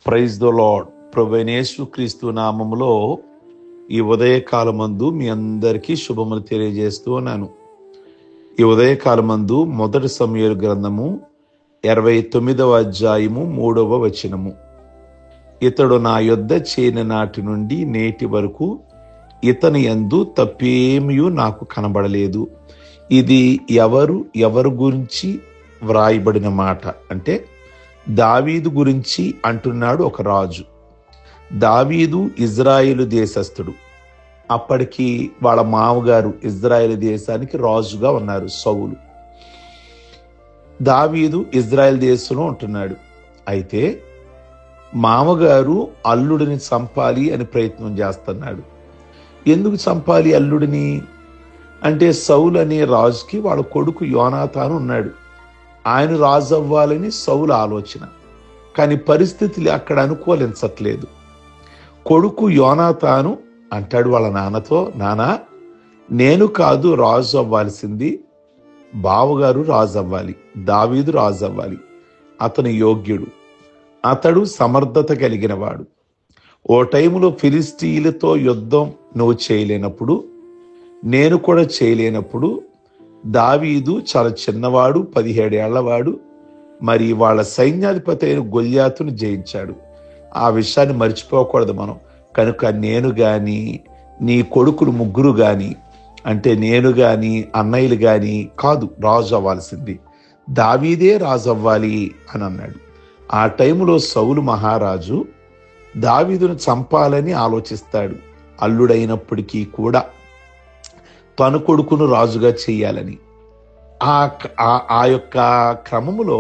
Praise the lord. ప్రభువైన యేసుక్రీస్తు నామములో ఈ ఉదయకాలమందు మీ అందరికీ శుభములు తెలియజేస్తూ ఉన్నాను. ఈ ఉదయకాలమందు మొదటి సమూయేలు గ్రంథము 29వ అధ్యాయము 3వ వచనము. ఇతడు నా యొద్ద చేరిన నాటి నుండి నేటి వరకు ఇతని యందు తప్పేమియూ నాకు కనబడలేదు. ఇది ఎవరు గురించి వ్రాయబడిన మాట అంటే దావీదు గురించి అంటున్నాడు ఒక రాజు. దావీదు ఇజ్రాయేలు దేశస్థుడు. అప్పటికి వాళ్ళ మామగారు ఇజ్రాయేలు దేశానికి రాజుగా ఉన్నారు సౌలు. దావీదు ఇజ్రాయేల్ దేశంలో ఉంటున్నాడు. అయితే మామగారు అల్లుడిని చంపాలి అని ప్రయత్నం చేస్తున్నాడు. ఎందుకు చంపాలి అల్లుడిని అంటే సౌలు అనే రాజుకి వాళ్ళ కొడుకు యోనాతాను ఉన్నాడు. ఆయన రాజు అవ్వాలని సౌలు ఆలోచన. కానీ పరిస్థితులు అక్కడ అనుకూలించట్లేదు. కొడుకు యోనాతాను అంటాడు వాళ్ళ నాన్నతో, నానా నేను కాదు రాజు అవ్వాల్సింది, బావగారు రాజు అవ్వాలి, దావీదు రాజు అవ్వాలి. అతను యోగ్యుడు, అతడు సమర్థత కలిగిన వాడు. ఓ టైంలో ఫిలిష్తీయులతో యుద్ధం నువ్వు చేయలేనప్పుడు, నేను కూడా చేయలేనప్పుడు దావీదు చాలా చిన్నవాడు, 17 ఏళ్లవాడు. మరి వాళ్ళ సైన్యాధిపతి అయిన గొల్యాతును జయించాడు. ఆ విషయాన్ని మర్చిపోకూడదు మనం. కనుక నేను గాని నీ కొడుకులు ముగ్గురు గాని అంటే నేను గాని అన్నయ్యలు గాని కాదు రాజు అవ్వాల్సింది, దావీదే రాజు అవ్వాలి అని అన్నాడు. ఆ టైంలో సౌలు మహారాజు దావీదును చంపాలని ఆలోచిస్తాడు. అల్లుడైనప్పటికీ కూడా తన కొడుకును రాజుగా చేయాలని. ఆ యొక్క క్రమములో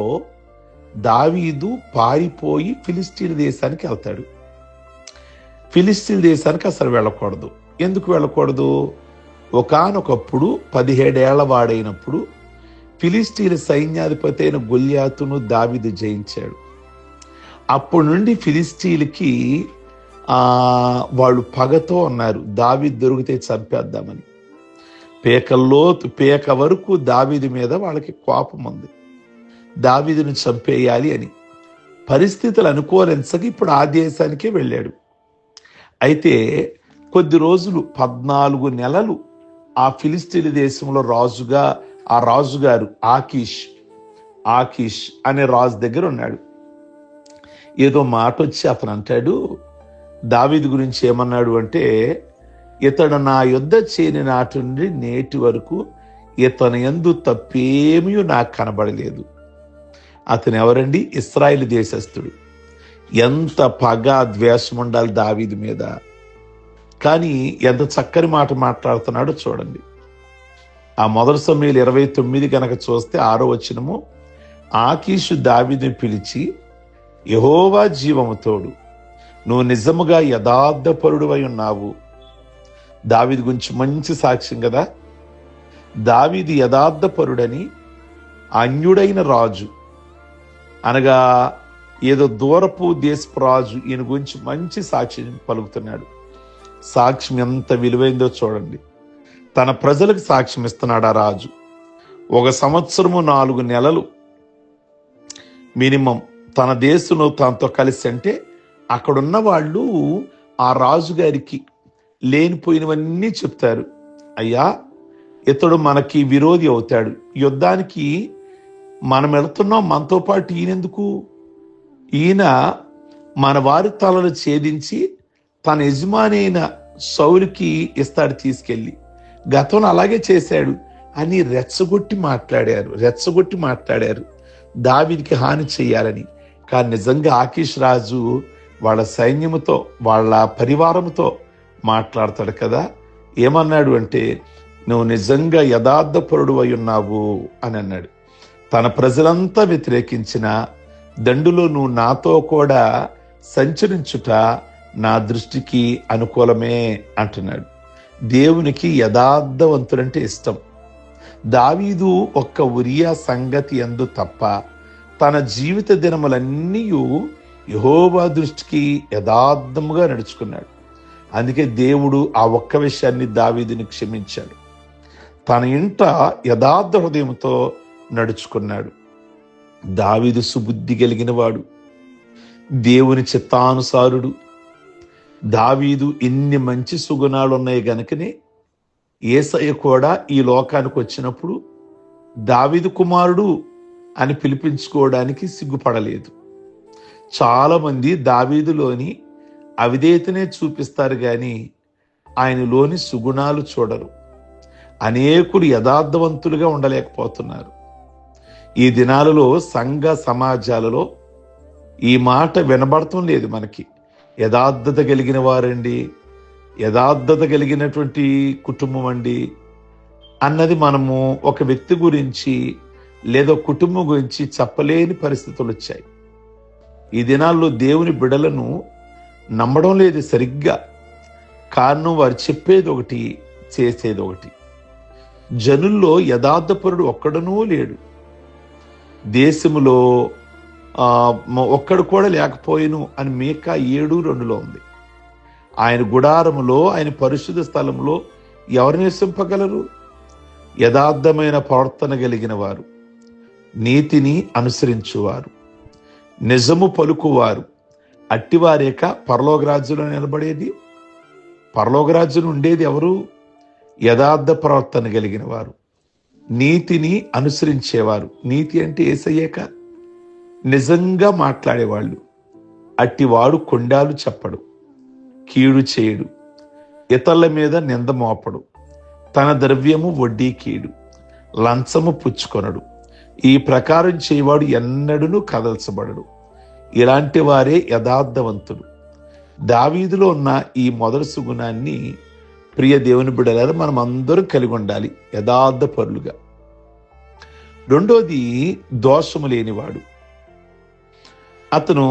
దావీదు పారిపోయి ఫిలిష్తీయుల దేశానికి వెళ్తాడు. ఫిలిష్తీయుల దేశానికి అసలు వెళ్ళకూడదు. ఎందుకు వెళ్ళకూడదు? ఒకానొకప్పుడు 17 ఏళ్ల వాడైనప్పుడు ఫిలిష్తీయుల సైన్యాధిపతి అయిన గొల్యాతును దావీదు జయించాడు. అప్పటి నుండి ఫిలిష్తీయులకి వాళ్ళు పగతో ఉన్నారు, దావీదు దొరికితే చంపేద్దామని. పేక వరకు దావీదు మీద వాళ్ళకి కోపం ఉంది, దావీదుని చంపేయాలి అని. పరిస్థితులు అనుకూలించక ఇప్పుడు ఆ దేశానికే వెళ్ళాడు. అయితే కొద్ది రోజులు 14 నెలలు ఆ ఫిలిష్తీయుల దేశంలో రాజుగా ఆ రాజుగారు ఆకీష్ అనే రాజు దగ్గర ఉన్నాడు. ఏదో మాట వచ్చి అతను అంటాడు, దావీదు గురించి ఏమన్నాడు అంటే, ఇతడు నా యొద్ద చేరిన నాటి నుండి నేటి వరకు ఇతని యందు తప్పేమీ నాకు కనబడలేదు. అతను ఎవరండి? ఇశ్రాయేలు దేశస్థుడు. ఎంత పగ ద్వేషం ఉండాలి దావీదు మీద. కానీ ఎంత చక్కని మాట మాట్లాడుతున్నాడో చూడండి. ఆ మొదటి సమూయేలు 29 కనుక చూస్తే 6వ వచనము, ఆకీషు దావీదుని పిలిచి, యెహోవా జీవము తోడు, నువ్వు నిజముగా యథార్థపరుడువై ఉన్నావు. దావీదు గురించి మంచి సాక్ష్యం కదా. దావీదు యథార్థపరుడని అన్యుడైన రాజు అనగా ఏదో దూరపు దేశపు రాజు ఈయన గురించి మంచి సాక్ష్యం పలుకుతున్నాడు. సాక్ష్యం ఎంత విలువైందో చూడండి. తన ప్రజలకు సాక్ష్యం ఇస్తున్నాడు ఆ రాజు. 1 సంవత్సరము 4 నెలలు మినిమం తన దేశంలో తనతో కలిసి, అంటే అక్కడున్న వాళ్ళు ఆ రాజుగారికి లేనిపోయినవన్నీ చెప్తారు. అయ్యా ఇతడు మనకి విరోధి అవుతాడు, యుద్ధానికి మనం వెళుతున్నాం, మనతో పాటు ఈయనెందుకు? ఈయన మన వారి తలలు ఛేదించి తన యజమాని అయిన సౌలుకి ఇస్తాడు తీసుకెళ్ళి, గతంలో అలాగే చేశాడు అని రెచ్చగొట్టి మాట్లాడారు దావీదుకి హాని చెయ్యాలని. కానీ నిజంగా ఆకీష్ రాజు వాళ్ళ సైన్యముతో వాళ్ళ పరివారముతో మాట్లాడతాడు కదా. ఏమన్నాడు అంటే, నువ్వు నిజంగా యథార్థపరుడు అయి ఉన్నావు అని అన్నాడు. తన ప్రజలంతా వ్యతిరేకించిన దండులో నువ్వు నాతో కూడా సంచరించుట నా దృష్టికి అనుకూలమే అంటున్నాడు. దేవునికి యథార్థవంతుడంటే ఇష్టం. దావీదు ఒక్క ఉరియా సంగతి యందు తప్ప తన జీవిత దినములన్నీ యెహోవా దృష్టికి యథార్థముగా నడుచుకున్నాడు. అందుకే దేవుడు ఆ ఒక్క విషయాన్ని దావీదుని క్షమించాడు. తన ఇంట యథార్థ హృదయంతో నడుచుకున్నాడు. దావీదు సుబుద్ధి కలిగిన వాడు. దేవుని చిత్తానుసారుడు. దావీదు ఇన్ని మంచి సుగుణాలు ఉన్నాయి గనుకనే యేసయ్య కూడా ఈ లోకానికి వచ్చినప్పుడు దావీదు కుమారుడు అని పిలిపించుకోవడానికి సిగ్గుపడలేదు. చాలా మంది దావీదులోని అవిధేయతనే చూపిస్తారు గాని ఆయనలోని సుగుణాలు చూడరు. అనేకులు యథార్థవంతులుగా ఉండలేకపోతున్నారు. ఈ దినాలలో సంఘ సమాజాలలో ఈ మాట వినబడటం లేదు మనకి. యథార్థత కలిగిన వారండి, యథార్థత కలిగినటువంటి కుటుంబం అండి అన్నది మనము ఒక వ్యక్తి గురించి లేదా కుటుంబం గురించి చెప్పలేని పరిస్థితులు వచ్చాయి. ఈ దినాల్లో దేవుని బిడ్డలను నమ్మడం లేదు సరిగ్గా. కారణం వారు చెప్పేది ఒకటి, చేసేది ఒకటి. జనుల్లో యథార్థపరుడు ఒక్కడనూ లేడు. దేశములో ఒక్కడు కూడా లేకపోయిను అని మీకా 7:2 ఉంది. ఆయన గుడారములో, ఆయన పరిశుద్ధ స్థలంలో ఎవరు నివసింపగలరు? యథార్థమైన ప్రవర్తన కలిగిన వారు, నీతిని అనుసరించువారు, నిజము పలుకువారు, అట్టివారేక పరలోక రాజ్యంలో నిలబడేది. పరలోక రాజ్యం ఉండేది ఎవరు? యథార్థ ప్రవర్తన కలిగిన వారు, నీతిని అనుసరించేవారు. నీతి అంటే యేసయ్యేక నిజంగా మాట్లాడేవాళ్ళు. అట్టివాడు కొండాలు చెప్పడు, కీడు చేయడు, ఇతరుల మీద నింద మోపడు, తన ద్రవ్యము వడ్డీ కీడు, లంచము పుచ్చుకొనడు. ఈ ప్రకారం చేయవాడు ఎన్నడూను కదల్చబడడు. ఇలాంటి వారే యథార్థవంతుడు. దావీదులో ఉన్న ఈ మొదటి సుగుణాన్ని ప్రియ దేవుని బిడ్డలారా మనం అందరం కలిగి ఉండాలి, యథార్థ పరులుగా. రెండోది దోషము లేనివాడు. అతను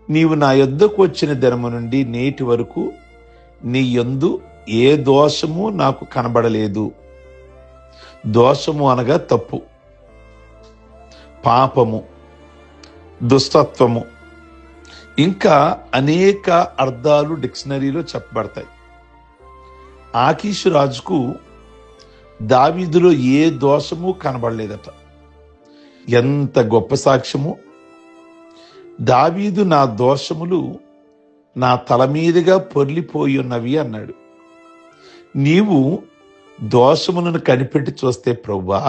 నీవు నా యొద్దకు వచ్చిన దినము నుండి నేటి వరకు నీ యందు ఏ దోషము నాకు కనబడలేదు. దోషము అనగా తప్పు, పాపము, దుష్టత్వము, ఇంకా అనేక అర్థాలు డిక్షనరీలో చెప్పబడతాయి. ఆకీషు రాజుకు దావీదులో ఏ దోషము కనబడలేదట. ఎంత గొప్ప సాక్ష్యము! దావీదు నా దోషములు నా తల మీదుగా పొర్లిపోయి ఉన్నవి అన్నాడు. నీవు దోషములను కనిపెట్టి చూస్తే ప్రభువా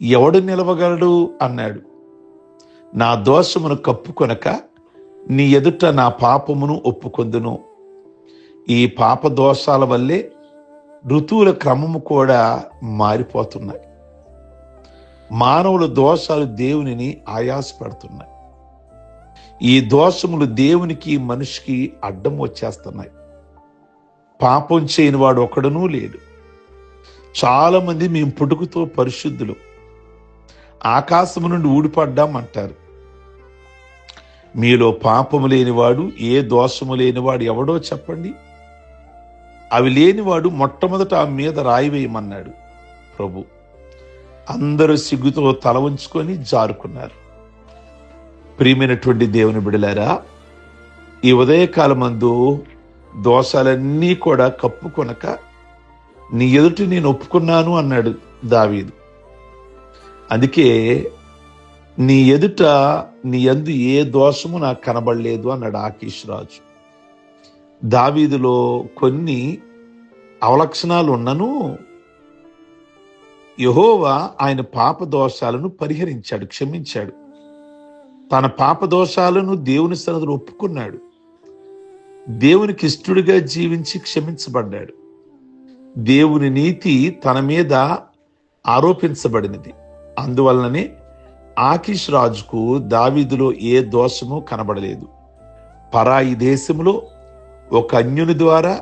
ఎవడు నిలవగలడు అన్నాడు. నా దోషమును కప్పుకొనక నీ ఎదుట నా పాపమును ఒప్పుకొందును. ఈ పాప దోషాల వల్లే ఋతువుల క్రమము కూడా మారిపోతున్నాయి. మానవుల దోషాలు దేవునిని ఆయాసపడుతున్నాయి. ఈ దోషములు దేవునికి మనిషికి అడ్డం వచ్చేస్తున్నాయి. పాపం చేయని వాడు ఒకడునూ లేడు. చాలా మంది మేము పుట్టుకతో పరిశుద్ధులు, ఆకాశము నుండి ఊడిపడ్డాం అంటారు. మీలో పాపము లేనివాడు, ఏ దోషము లేనివాడు ఎవడో చెప్పండి. అవి లేనివాడు మొట్టమొదట ఆ మీద రాయి వేయమన్నాడు ప్రభు. అందరూ సిగ్గుతో తల ఉంచుకొని జారుకున్నారు. ప్రియమైనటువంటి దేవుని బిడలారా, ఈ ఉదయకాలమందు దోషాలన్నీ కూడా కప్పుకొనక నీ ఎదుటి నేను ఒప్పుకున్నాను అన్నాడు దావీదు. అందుకే నీ ఎదుట నీ యందు ఏ దోషము నాకు కనబడలేదు అన్నాడు ఆకీషు రాజు. దావీదులో కొన్ని అవలక్షణాలు ఉన్నను యెహోవా ఆయన పాప దోషాలను పరిహరించాడు, క్షమించాడు. తన పాప దోషాలను దేవుని సన్నిధిలో ఒప్పుకున్నాడు. దేవునికి ఇష్టడుగా జీవించి క్షమించబడ్డాడు. దేవుని నీతి తన మీద ఆరోపించబడినది. అందువలననే ఆకీషు రాజుకు దావీదులో ఏ దోషము కనబడలేదు. పరాయి దేశంలో ఒక అన్యుని ద్వారా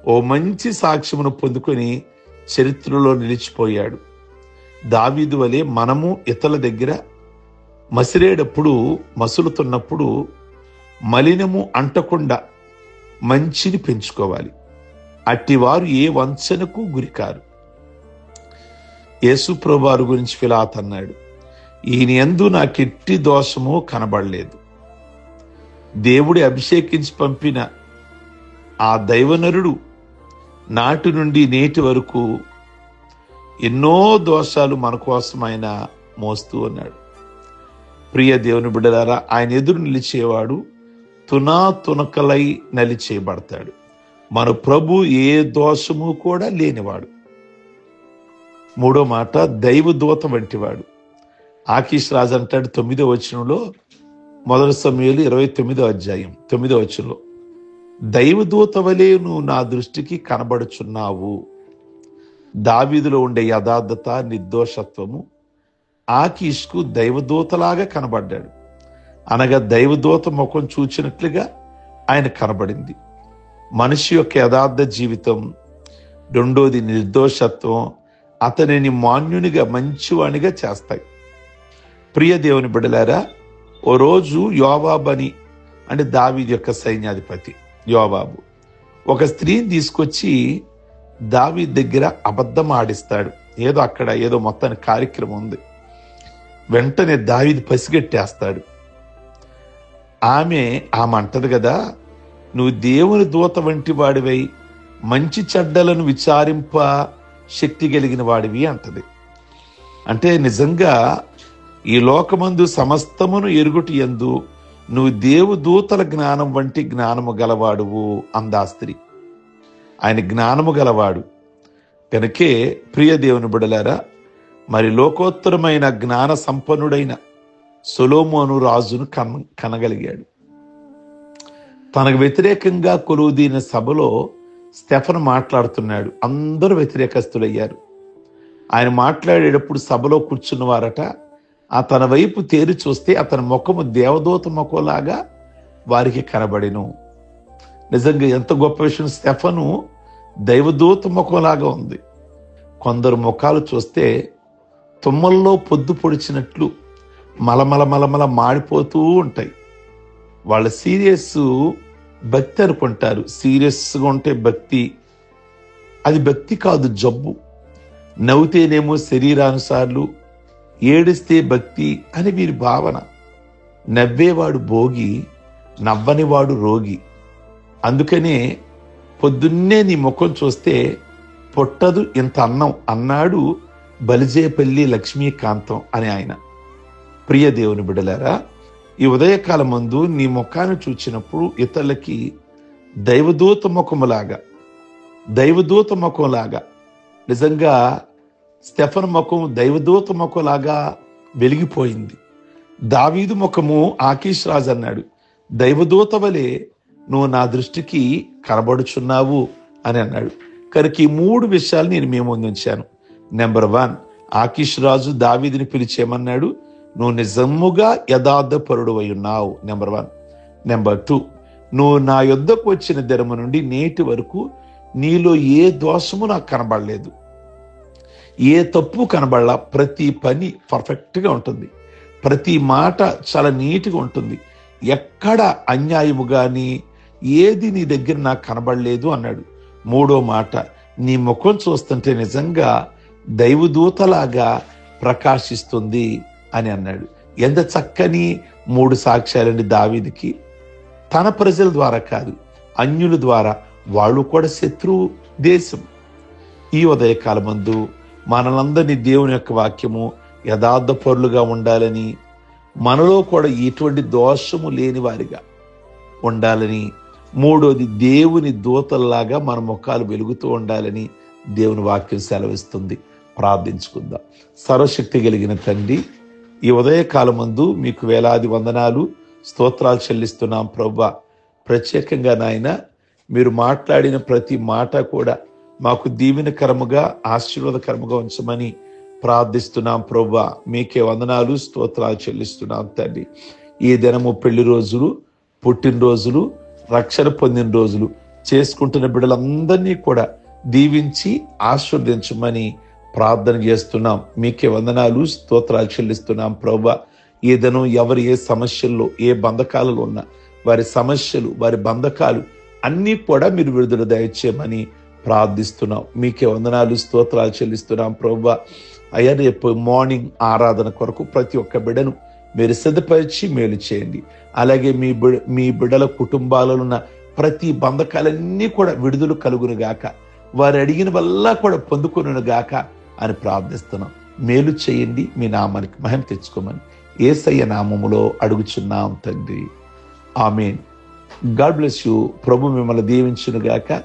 ఓ మంచి సాక్ష్యమును పొందుకొని చరిత్రలో నిలిచిపోయాడు. దావీదు వలె మనము ఇతరుల దగ్గర మసిరేటప్పుడు, మసులుతున్నప్పుడు మలినము అంటకుండా మంచిని పెంచుకోవాలి. అట్టివారు ఏ వంచనకు గురికారు. యేసు ప్రభువారి గురించి పిలాతు అన్నాడు, ఈయన యందు నాకెట్టి దోషము కనబడలేదు. దేవుడి అభిషేకించి పంపిన ఆ దైవనరుడు నాటి నుండి నేటి వరకు ఎన్నో దోషాలు మన కోసం ఆయన మోస్తూ ఉన్నాడు. ప్రియ దేవుని బిడ్డలారా, ఆయన ఎదురు నిలిచేవాడు తునాతునకలై నలిచేయబడతాడు. మన ప్రభు ఏ దోషము కూడా లేనివాడు. మూడో మాట, దైవదూత వంటివాడు. ఆకీష్ రాజు అంటాడు 9వ వచనంలో, 1 సమూయేలు 29వ అధ్యాయం 9వ వచనంలో, దైవదూత వలె నువ్వు నా దృష్టికి కనబడుచున్నావు. దావీదులో ఉండే యథార్థత, నిర్దోషత్వము ఆకీష్కు దైవదూతలాగా కనబడ్డాడు. అనగా దైవదూత ముఖం చూచినట్లుగా ఆయన కనబడింది. మనిషి యొక్క యథార్థ జీవితం, రెండోది నిర్దోషత్వం అతనిని మాన్యునిగా, మంచివానిగా చేస్తాయి. ప్రియ దేవుని బిడ్డలారా, ఓ రోజు యోవాబు అని, అంటే దావీదు యొక్క సైన్యాధిపతి యోవాబు, ఒక స్త్రీని తీసుకొచ్చి దావీదు దగ్గర అబద్ధం ఆడిస్తాడు. ఏదో మొత్తానికి కార్యక్రమం ఉంది. వెంటనే దావీదు పసిగట్టేస్తాడు. ఆమె అంటది కదా, నువ్వు దేవుని దూత వంటి వాడివై మంచి చెడ్డలను విచారింప శక్తి కలిగిన వాడివి అంటది. అంటే నిజంగా ఈ లోకమందు సమస్తమును ఎరుగుటి యందు నువ్వు దేవదూతల జ్ఞానం వంటి జ్ఞానము గలవాడువు అందా స్త్రీ. ఆయన జ్ఞానము గలవాడు కనుకే ప్రియ దేవుని బిడ్డలారా, మరి లోకోత్తరమైన జ్ఞాన సంపన్నుడైన సొలొమోను రాజును కనగలిగాడు. తనకు వ్యతిరేకంగా కొలువుదీన సభలో స్టెఫను మాట్లాడుతున్నాడు. అందరూ వ్యతిరేకస్తులయ్యారు. ఆయన మాట్లాడేటప్పుడు సభలో కూర్చున్నవారట తన వైపు తేరి చూస్తే అతని ముఖము దేవదూత ముఖంలాగా వారికి కనబడెను. నిజంగా ఎంత గొప్ప విషయం! స్టెఫను దైవదూత ముఖంలాగా ఉంది. కొందరు ముఖాలు చూస్తే తుమ్మల్లో పొద్దు పొడిచినట్లు మలమల మాడిపోతూ ఉంటాయి. వాళ్ళ సీరియస్ భక్తి అనుకుంటారు. సీరియస్గా ఉంటే భక్తి, అది భక్తి కాదు, జబ్బు. నవ్వుతేనేమో శరీరానుసార్లు, ఏడిస్తే భక్తి అని వీరి భావన. నవ్వేవాడు భోగి, నవ్వనివాడు రోగి. అందుకనే పొద్దున్నే నీ ముఖం చూస్తే పొట్టదు ఇంత అన్నం అన్నాడు బలిజేపల్లి లక్ష్మీకాంతం అని ఆయన. ప్రియ దేవుని బిడ్డలారా, ఈ ఉదయకాలం ముందు నీ ముఖాన్ని చూచినప్పుడు ఇతరులకి దైవదూత ముఖంలాగా నిజంగా స్టెఫన్ ముఖం దైవదూత ముఖంలాగా వెలిగిపోయింది. దావీదు ముఖము ఆకీష్ రాజు అన్నాడు, దైవదూత వలె నువ్వు నా దృష్టికి కనబడుచున్నావు అని అన్నాడు. కనుక ఈ 3 విషయాలు నేను మీ ముందు ఉంచాను. నెంబర్ 1, ఆకీష్ రాజు దావీదుని పిలిచేమన్నాడు, నువ్వు నిజముగా యథార్థపరుడు అయి ఉన్నావు. నెంబర్ 1. నెంబర్ 2, నువ్వు నా యొద్దకు వచ్చిన దినము నుండి నేటి వరకు నీలో ఏ దోషము నాకు కనబడలేదు, ఏ తప్పు కనబడలా. ప్రతి పని పర్ఫెక్ట్గా ఉంటుంది, ప్రతి మాట చాలా నీట్గా ఉంటుంది, ఎక్కడ అన్యాయము కానీ ఏది నీ దగ్గర నాకు కనబడలేదు అన్నాడు. 3వ మాట, నీ ముఖం చూస్తుంటే నిజంగా దైవదూతలాగా ప్రకాశిస్తుంది అని అన్నాడు. ఎంత చక్కని 3 సాక్ష్యాలండి దావీదుకి. తన ప్రజల ద్వారా కాదు, అన్యుల ద్వారా, వాళ్ళు కూడా శత్రు దేశం. ఈ ఉదయకాలమందు మనలందరినీ దేవుని యొక్క వాక్యము యథార్థపరులుగా ఉండాలని, మనలో కూడా ఎటువంటి దోషము లేని వారిగా ఉండాలని, 3వది దేవుని దూతల్లాగా మన ముఖాలు వెలుగుతూ ఉండాలని దేవుని వాక్యం సెలవిస్తుంది. ప్రార్థించుకుందాం. సర్వశక్తి కలిగిన తండ్రి, ఈ ఉదయకాలమందు మీకు వేలాది వందనాలు, స్తోత్రాలు చెల్లిస్తున్నాం ప్రభువా. ప్రత్యేకంగా నాయన, మీరు మాట్లాడిన ప్రతి మాట కూడా మాకు దీవెనకరముగా, ఆశీర్వాదకరముగా ఉంచమని ప్రార్థిస్తున్నాం ప్రభువా. మీకే వందనాలు, స్తోత్రాలు చెల్లిస్తున్నాం తండ్రి. ఈ దినము పెళ్లి రోజులు, పుట్టినరోజులు, రక్షణ పొందిన రోజులు చేసుకుంటున్న బిడ్డలందరినీ కూడా దీవించి ఆశీర్వదించమని ప్రార్థన చేస్తున్నాం. మీకే వందనాలు, స్తోత్రాలు చెల్లిస్తున్నాం ప్రభువా. ఈ దినం ఎవరు ఏ సమస్యల్లో, ఏ బంధకాలలో ఉన్నా వారి సమస్యలు, వారి బంధకాలు అన్నీ కూడా మీరు విడుదల దయచేయమని ప్రార్థిస్తున్నాం. మీకే వందనాలు, స్తోత్రాలు చెల్లిస్తున్నాం ప్రభువా. అయ్యా, రేపు మార్నింగ్ ఆరాధన కొరకు ప్రతి ఒక్క బిడ్డను మీరు సిద్ధపరిచి మేలు చేయండి. అలాగే మీ బిడ్డల కుటుంబాలలో ఉన్న ప్రతి బంధకాలన్నీ కూడా విడుదల కలుగును గాక, వారు అడిగిన వల్ల కూడా పొందుకొనును గాక అని ప్రార్థిస్తున్నాం. మేలు చేయండి, మీ నామానికి మహిమ తెచ్చుకోమని యేసయ్య నామములో అడుగుచున్నాం తండ్రి, ఆమేన్. God bless you. ప్రభు మిమ్మల్ని దీవించును గాక.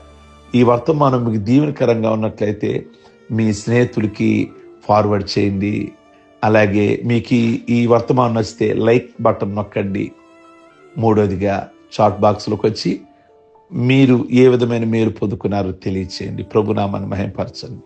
ఈ వర్తమానం మీకు దీవెనకరంగా ఉన్నట్లయితే మీ స్నేహితుడికి ఫార్వర్డ్ చేయండి. అలాగే మీకు ఈ వర్తమానం నచ్చితే లైక్ బటన్ నొక్కండి. మూడోదిగా చాట్ బాక్స్లోకి వచ్చి మీరు ఏ విధమైన మేలు పొందుకున్నారో తెలియచేయండి. ప్రభునామాన్ని మహిమపరచండి.